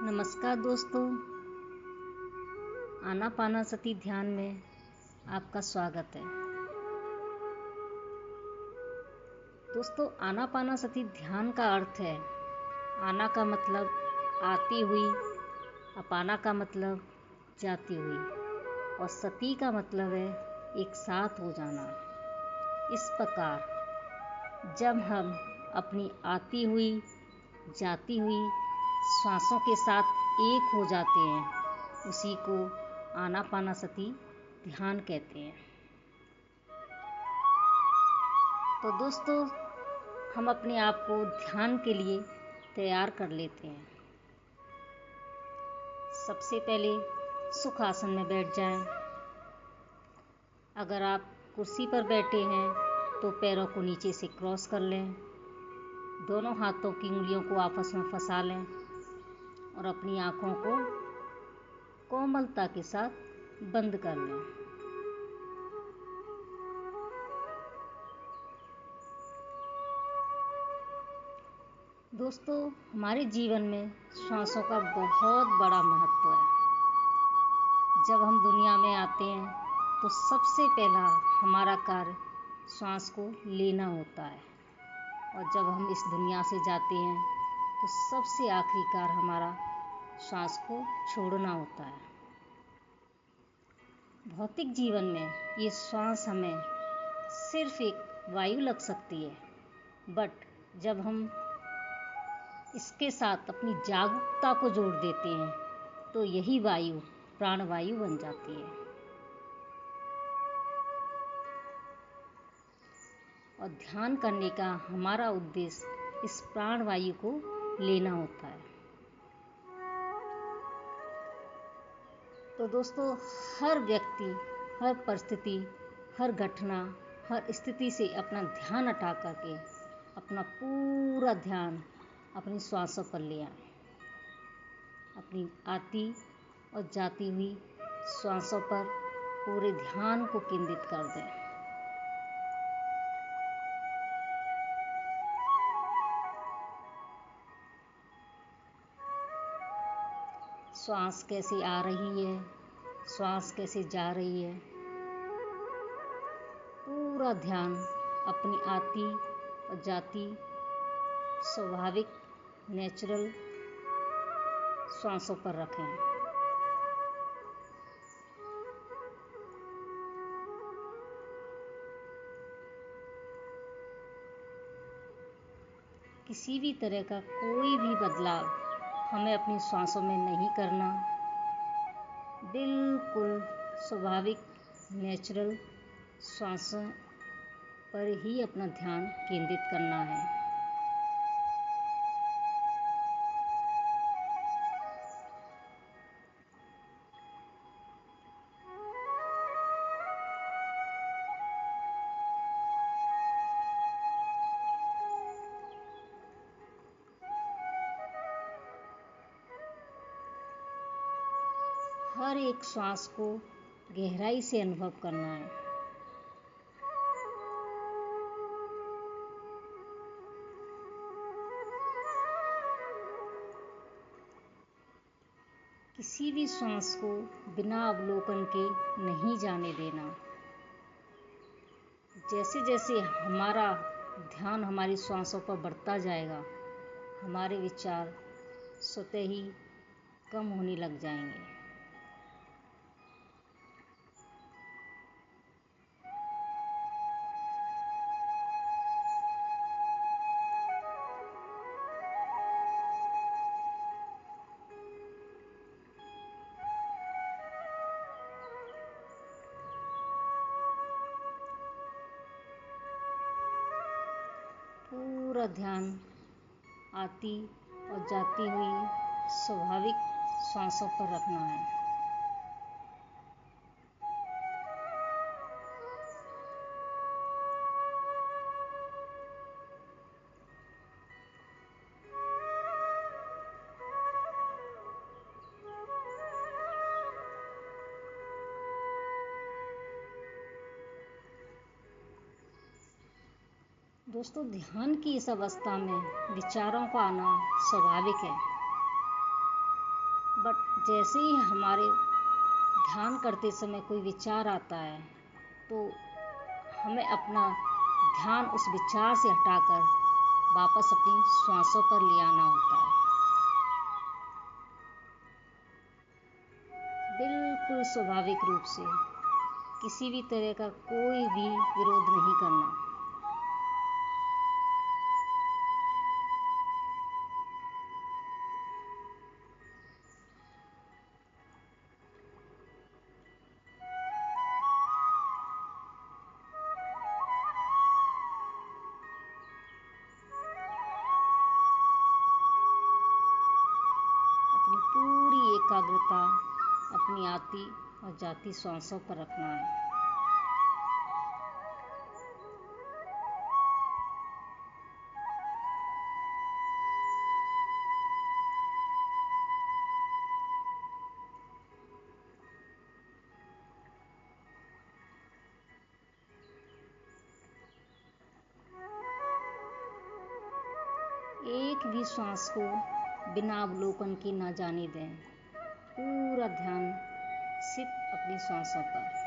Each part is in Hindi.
नमस्कार दोस्तों, आनापानसति ध्यान में आपका स्वागत है। दोस्तों, आनापानसति ध्यान का अर्थ है आना का मतलब आती हुई, अपाना का मतलब जाती हुई और सति का मतलब है एक साथ हो जाना। इस प्रकार जब हम अपनी आती हुई, जाती हुई श्वासों के साथ एक हो जाते हैं, उसी को आनापानसति ध्यान कहते हैं। तो दोस्तों, हम अपने आप को ध्यान के लिए तैयार कर लेते हैं। सबसे पहले सुख आसन में बैठ जाएं। अगर आप कुर्सी पर बैठे हैं तो पैरों को नीचे से क्रॉस कर लें, दोनों हाथों की उंगलियों को आपस में फंसा लें और अपनी आँखों को कोमलता के साथ बंद कर लें। दोस्तों, हमारे जीवन में श्वासों का बहुत बड़ा महत्व है। जब हम दुनिया में आते हैं तो सबसे पहला हमारा कार्य श्वास को लेना होता है और जब हम इस दुनिया से जाते हैं तो सबसे आखिरी कार्य हमारा श्वास को छोड़ना होता है। भौतिक जीवन में ये श्वास हमें सिर्फ एक वायु लग सकती है, बट जब हम इसके साथ अपनी जागरूकता को जोड़ देते हैं तो यही वायु प्राणवायु बन जाती है। और ध्यान करने का हमारा उद्देश्य इस प्राणवायु को लेना होता है। तो दोस्तों, हर व्यक्ति, हर परिस्थिति, हर घटना, हर स्थिति से अपना ध्यान हटा करके अपना पूरा ध्यान अपनी श्वासों पर ले आए। अपनी आती और जाती हुई श्वासों पर पूरे ध्यान को केंद्रित कर दें। श्वास कैसे आ रही है, श्वास कैसे जा रही है, पूरा ध्यान अपनी आती और जाती स्वाभाविक नेचुरल श्वासों पर रखें। किसी भी तरह का कोई भी बदलाव हमें अपनी श्वासों में नहीं करना। बिल्कुल स्वाभाविक नेचुरल श्वासों पर ही अपना ध्यान केंद्रित करना है। हर एक श्वास को गहराई से अनुभव करना है। किसी भी श्वास को बिना अवलोकन के नहीं जाने देना। जैसे जैसे हमारा ध्यान हमारी श्वासों पर बढ़ता जाएगा, हमारे विचार स्वतः ही कम होने लग जाएंगे। पूरा ध्यान आती और जाती हुई स्वाभाविक श्वासों पर रखना है। दोस्तों, ध्यान की इस अवस्था में विचारों का आना स्वाभाविक है। बट जैसे ही हमारे ध्यान करते समय कोई विचार आता है तो हमें अपना ध्यान उस विचार से हटाकर वापस अपनी श्वासों पर ले आना होता है। बिल्कुल स्वाभाविक रूप से, किसी भी तरह का कोई भी विरोध नहीं करना। अपनी पूरी एकाग्रता अपनी आती और जाती श्वासों पर रखना है। एक भी श्वास को बिना अवलोकन के ना जाने दें। पूरा ध्यान सिर्फ अपनी श्वासों पर।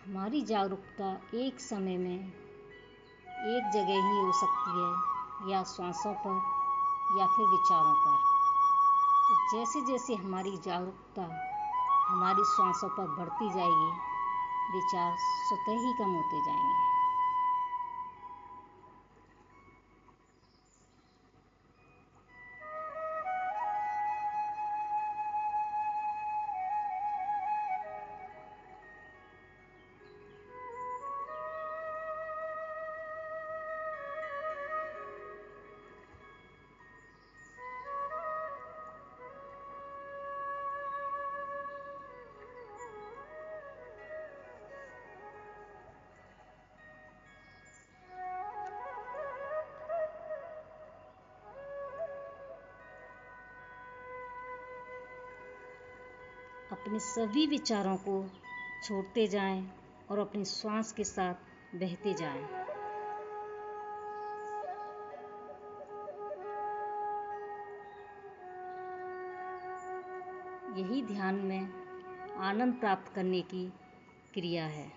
हमारी जागरूकता एक समय में एक जगह ही हो सकती है, या श्वासों पर या फिर विचारों पर। तो जैसे जैसे हमारी जागरूकता हमारी श्वासों पर बढ़ती जाएगी, विचार स्वतः ही कम होते जाएंगे। अपने सभी विचारों को छोड़ते जाएं और अपनी श्वास के साथ बहते जाएं। यही ध्यान में आनंद प्राप्त करने की क्रिया है।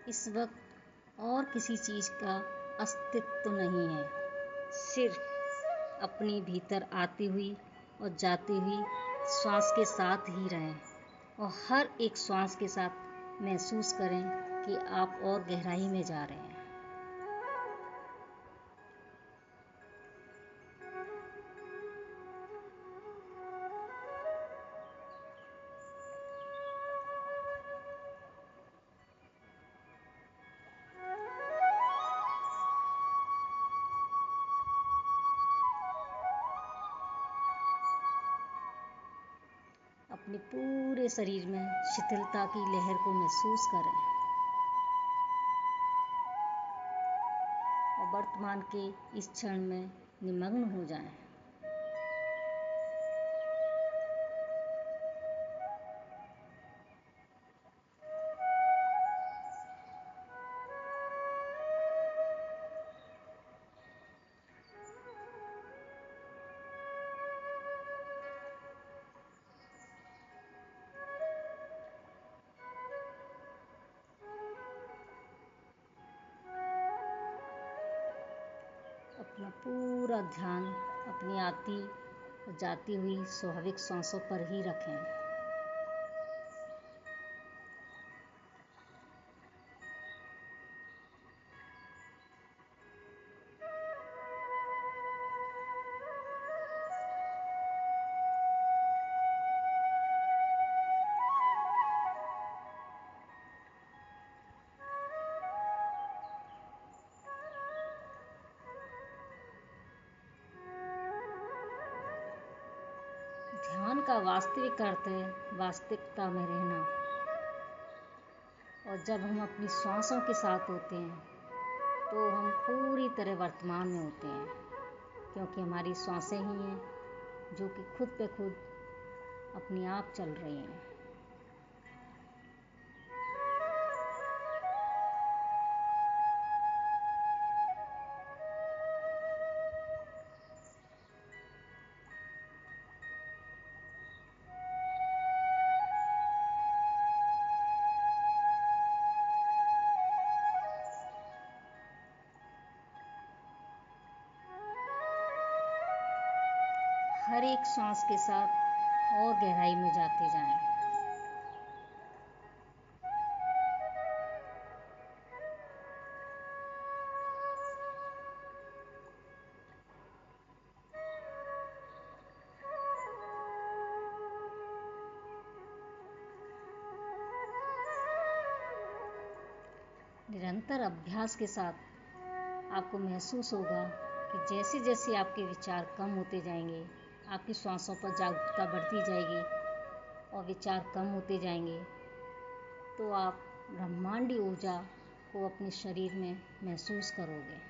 इस वक्त और किसी चीज का अस्तित्व नहीं है, सिर्फ अपने भीतर आती हुई और जाती हुई श्वास के साथ ही रहें और हर एक श्वास के साथ महसूस करें कि आप और गहराई में जा रहे हैं। अपने पूरे शरीर में शिथिलता की लहर को महसूस करें और वर्तमान के इस क्षण में निमग्न हो जाएं। अपना पूरा ध्यान अपनी आती और जाती हुई स्वाभाविक सांसों पर ही रखें। ध्यान का वास्तविक अर्थ है वास्तविकता में रहना। और जब हम अपनी सांसों के साथ होते हैं तो हम पूरी तरह वर्तमान में होते हैं, क्योंकि हमारी सांसें ही हैं जो कि खुद पे खुद अपने आप चल रही हैं। हर एक सांस के साथ और गहराई में जाते जाएं। निरंतर अभ्यास के साथ आपको महसूस होगा कि जैसे जैसे आपके विचार कम होते जाएंगे, आपकी सांसों पर जागरूकता बढ़ती जाएगी और विचार कम होते जाएंगे, तो आप ब्रह्मांडी ऊर्जा को अपने शरीर में महसूस करोगे।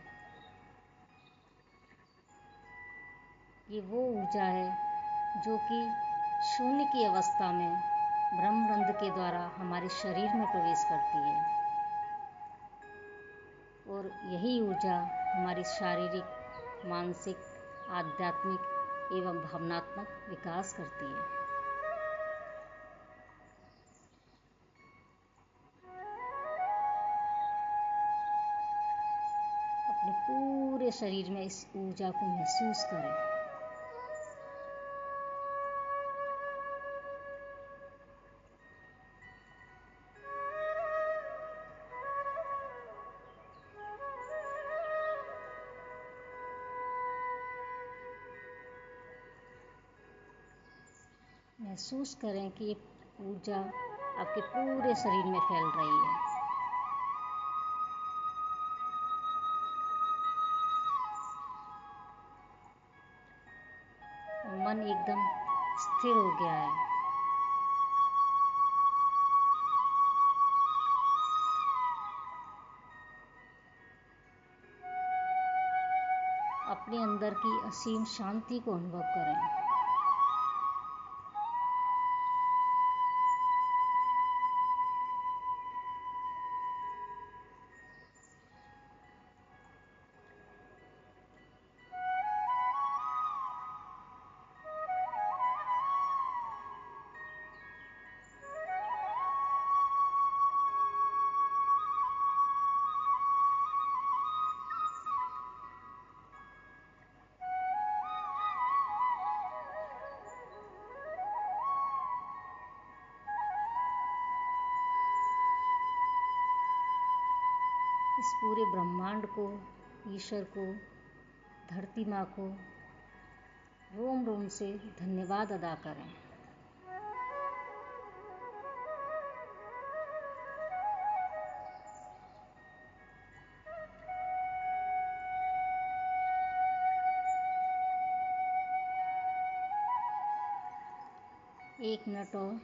ये वो ऊर्जा है जो कि शून्य की अवस्था में ब्रह्मरंध्र के द्वारा हमारे शरीर में प्रवेश करती है, और यही ऊर्जा हमारी शारीरिक, मानसिक, आध्यात्मिक एवं भावनात्मक विकास करती है। अपने पूरे शरीर में इस ऊर्जा को महसूस करें। महसूस करें कि ये ऊर्जा आपके पूरे शरीर में फैल रही है। मन एकदम स्थिर हो गया है। अपने अंदर की असीम शांति को अनुभव करें। इस पूरे ब्रह्मांड को, ईश्वर को, धरती माँ को रोम रोम से धन्यवाद अदा करें। एक मिनट और।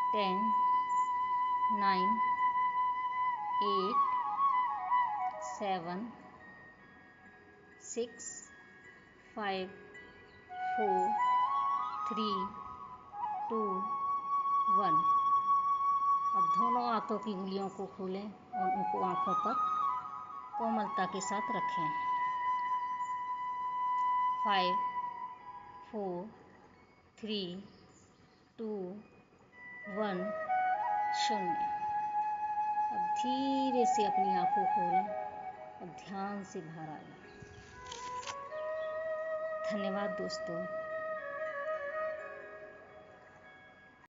टेन, 9, 8, 7, 6, 5, 4, 3, 2 1। अब दोनों हाथों की उंगलियों को खोलें और उनको आंखों पर कोमलता के साथ रखें। 5 4 3 2 1 0। अब धीरे से अपनी आंखों खोलें और ध्यान से बाहर आ जाएं। धन्यवाद दोस्तों।